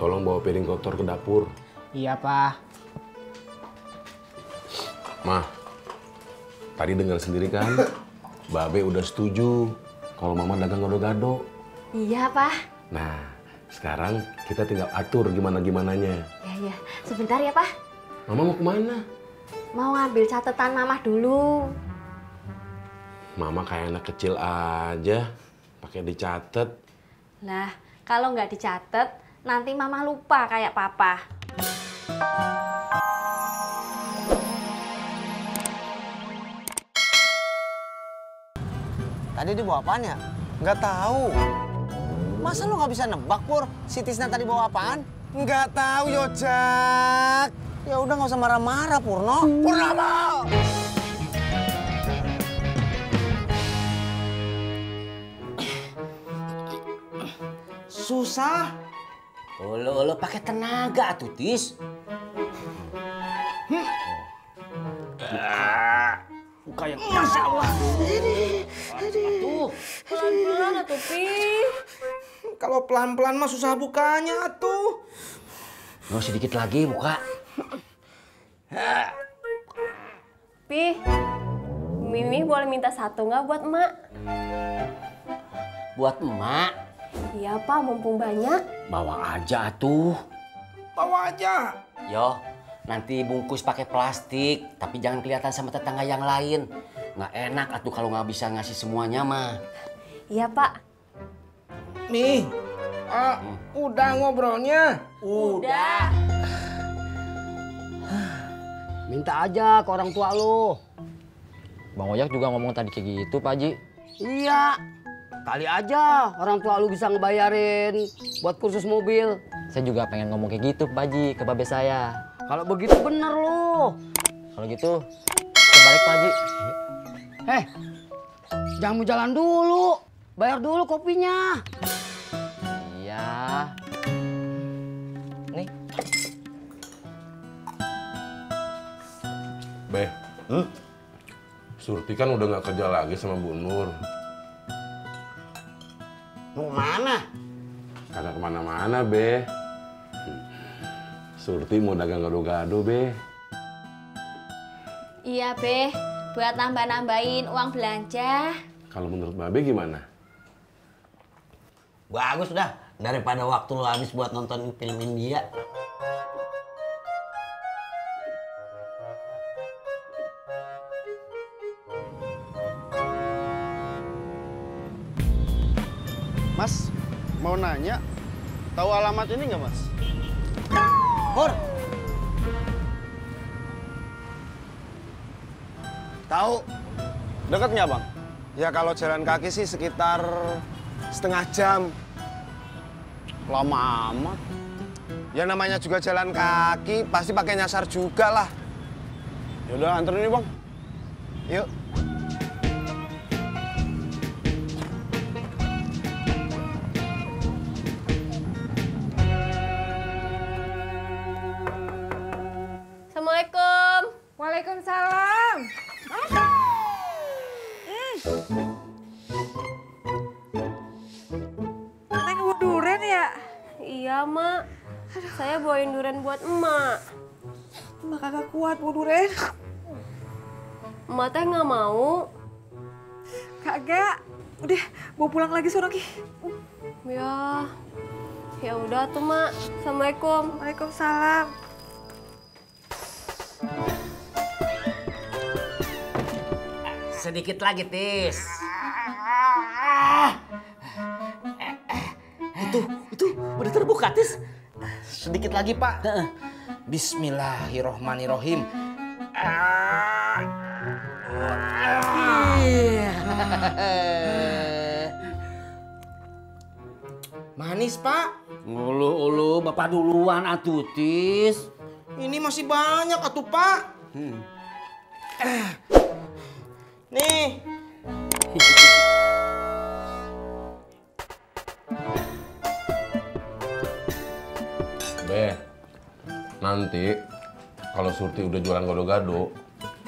tolong bawa piring kotor ke dapur. Iya, Pak. Mah, tadi dengar sendiri kan, Babe udah setuju kalau Mama dagang gado-gado. Iya, Pak. Nah, sekarang kita tinggal atur gimana-gimananya. Ya, sebentar ya, Pak. Mama mau kemana? Mau ngambil catatan Mama dulu. Mama kayak anak kecil aja, pakai dicatat. Lah, kalau nggak dicatat, nanti Mama lupa kayak Papa. Tadi dibawa apaan ya? Nggak tahu. Masa lu nggak bisa nebak, Pur? Si Tisna tadi bawa apaan? Nggak tahu, Yojak. Ya udah nggak usah marah-marah, Purno. Purnomo! Susah. Olo pakai tenaga atuh, Tis. Buka yang Masya Allah. Tuh, Pelan-pelan atuh, Pi. Kalau pelan-pelan mah susah bukanya tuh. no, sedikit lagi buka. Pi, Mimi boleh minta satu nggak buat emak? Buat emak, Iya, Pak, mumpung banyak. bawa aja atuh. Bawa aja. Yo, nanti bungkus pakai plastik, tapi jangan kelihatan sama tetangga yang lain. Nggak enak atuh kalau nggak bisa ngasih semuanya mah. Iya, Pak. Nih, udah ngobrolnya. Udah. Minta aja ke orang tua lu. Bang Ojak juga ngomong tadi kayak gitu, Pak Haji. Iya. Kali aja orang tua lu bisa ngebayarin buat kursus mobil. Saya juga pengen ngomong kayak gitu, Pak Haji, ke babe saya. Kalau begitu bener lu. Kalau gitu, saya balik, Pak Haji. Jangan mau jalan dulu. Bayar dulu kopinya. Iya. Nih. Be, Surti kan udah nggak kerja lagi sama Bu Nur. Mau kemana? Kagak kemana-mana, Be. Surti mau dagang gado-gado, Be. Iya, Be. Buat nambah-nambahin uang belanja. Kalau menurut Babe gimana? Bagus dah. Daripada waktu lu habis buat nonton film India. Mas, mau nanya, tahu alamat ini nggak, Mas? Pur. Tahu. Deket nggak, Bang? Ya kalau jalan kaki sih sekitar setengah jam. Lama amat. Ya namanya juga jalan kaki, pasti pakai nyasar juga lah. Yaudah, anterin nih, Bang. Yuk. Assalamualaikum. Waalaikumsalam. Neng mau durian ya? Iya, Mak. Saya bawain durian buat emak. Emak kagak kuat mau durian. Emak teh nggak mau. Kagak. Udah, mau pulang lagi sono Ki. Ya, ya udah tuh, Mak. Assalamualaikum. Waalaikumsalam. Sedikit lagi, Tis. Itu udah terbuka, Tis. Sedikit lagi, Pak. Bismillahirrohmanirrohim. Manis, Pak. Ulu, Bapak duluan atuh, Tis. Ini masih banyak atuh, Pak. Nih. Be, nanti kalau Surti udah jualan gado-gado,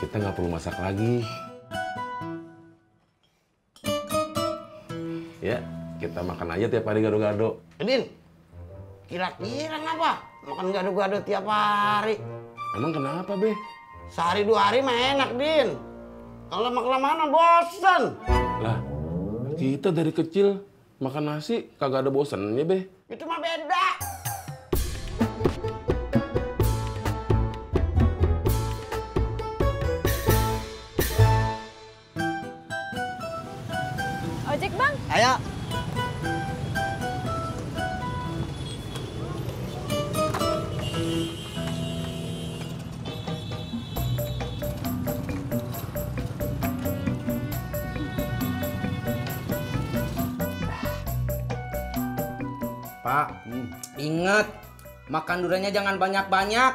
kita nggak perlu masak lagi. Ya, kita makan aja tiap hari gado-gado. Udin, Kira-kira ngapa? Makan gado-gado tiap hari. Emang kenapa, Be? Sehari 2 hari mah enak, Din. Kalau lama-kelamaan mah bosen. Lah, kita dari kecil makan nasi kagak ada bosennya, Be. Itu mah beda. Ojek bang. Ayo. Pak, ingat makan duriannya jangan banyak-banyak.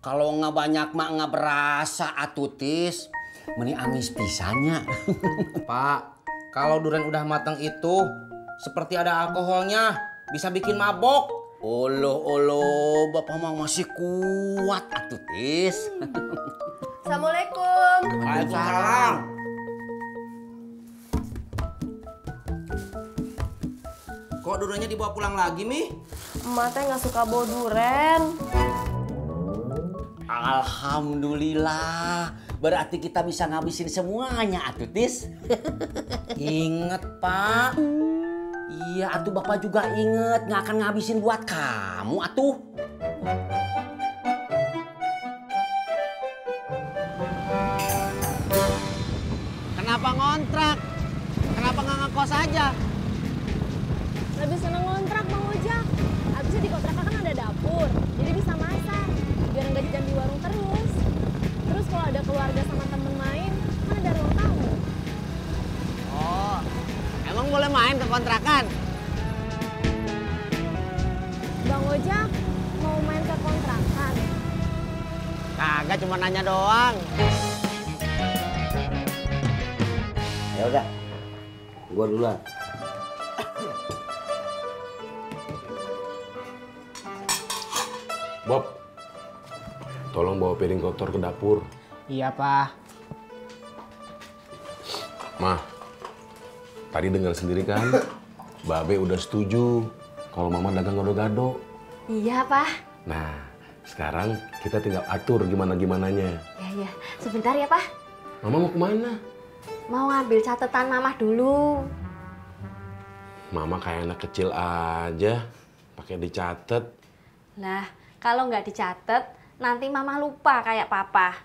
Kalau nggak banyak mak nggak berasa atutis. Meni amis pisannya. Pak, kalau durian udah matang itu seperti ada alkoholnya, bisa bikin mabok. Olo, bapak mah masih kuat atutis. Assalamualaikum. Waalaikumsalam. Kok duriannya dibawa pulang lagi, Mi? Emak teh nggak suka bawa duren. Alhamdulillah. Berarti kita bisa ngabisin semuanya, atutis. Ingat, Pak. Iya, atuh Bapak juga inget. Nggak akan ngabisin buat kamu, atuh. Kenapa ngontrak? Kenapa nggak ngekos aja? Lebih seneng ngontrak Bang Ojak. Abisnya di kontrakan kan ada dapur, jadi bisa masak. Biar nggak jajan di warung terus. Terus kalau ada keluarga sama temen main, kan ada ruang tamu. Oh, emang boleh main ke kontrakan? Bang Ojak mau main ke kontrakan. Kagak, cuma nanya doang. Ya udah. Gua duluan. Bob, tolong bawa piring kotor ke dapur. Iya, Pak. Mah, tadi dengar sendiri kan, Babe udah setuju kalau Mama dagang gado-gado. Iya, Pak. Nah, sekarang kita tinggal atur gimana-gimananya. Ya, sebentar ya, Pak. Mama mau kemana? Mau ngambil catatan Mamah dulu. Mama kayak anak kecil aja, pakai dicatat. Nah, kalau nggak dicatat, nanti Mama lupa kayak Papa.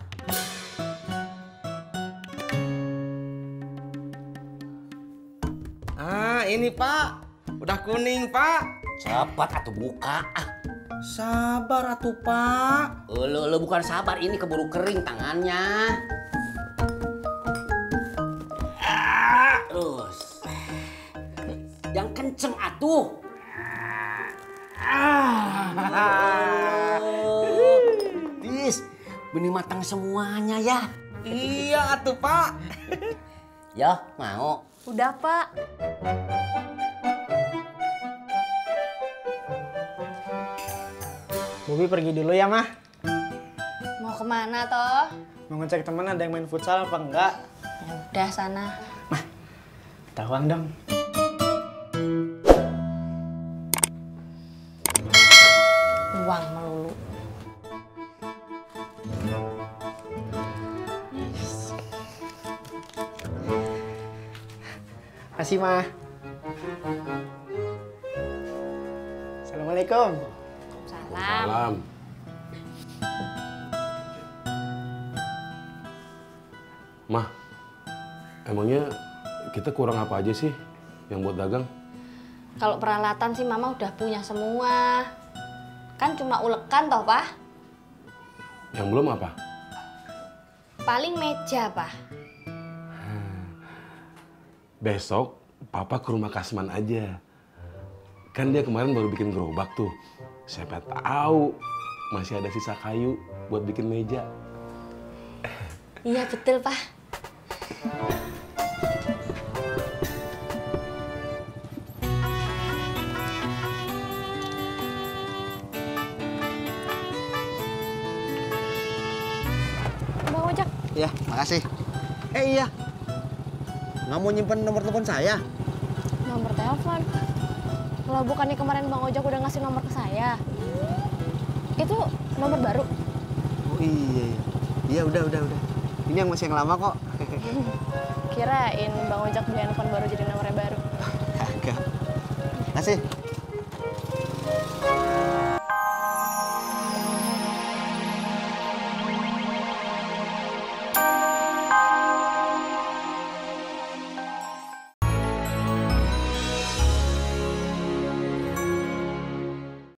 Ah, ini Pak. Udah kuning, Pak. Cepat atuh buka. Sabar atuh, Pak. Lo bukan sabar, ini keburu kering tangannya. Terus. Yang kenceng atuh. Tis, benih matang semuanya ya. Iya atuh, Pak. Ya, mau. Udah, Pak. Bobi pergi dulu ya, Mah. Mau kemana, toh? Mau ngecek temen ada yang main futsal apa enggak. Ya udah sana. Mah, minta uang dong. Uang melulu. Makasih, Mah. Assalamualaikum. Salam. Salam. Mah, emangnya kita kurang apa aja sih yang buat dagang? Kalau peralatan sih Mama udah punya semua. Kan cuma ulekan toh, Pak? Yang belum apa? Paling meja, Pak. Besok Papa ke rumah Kasman aja. Kan dia kemarin baru bikin gerobak tuh. Siapa tahu masih ada sisa kayu buat bikin meja. Iya betul, Pak. Bang Ojak. Ya, makasih. Iya. Nggak mau nyimpen nomor telepon saya? Nomor telepon. Kalau bukannya kemarin Bang Ojak udah ngasih nomor ke saya. Itu nomor baru. Oh iya. Iya udah. Ini yang masih yang lama kok. Kirain Bang Ojak beli handphone baru jadi nomornya baru. Kagak. Kasih.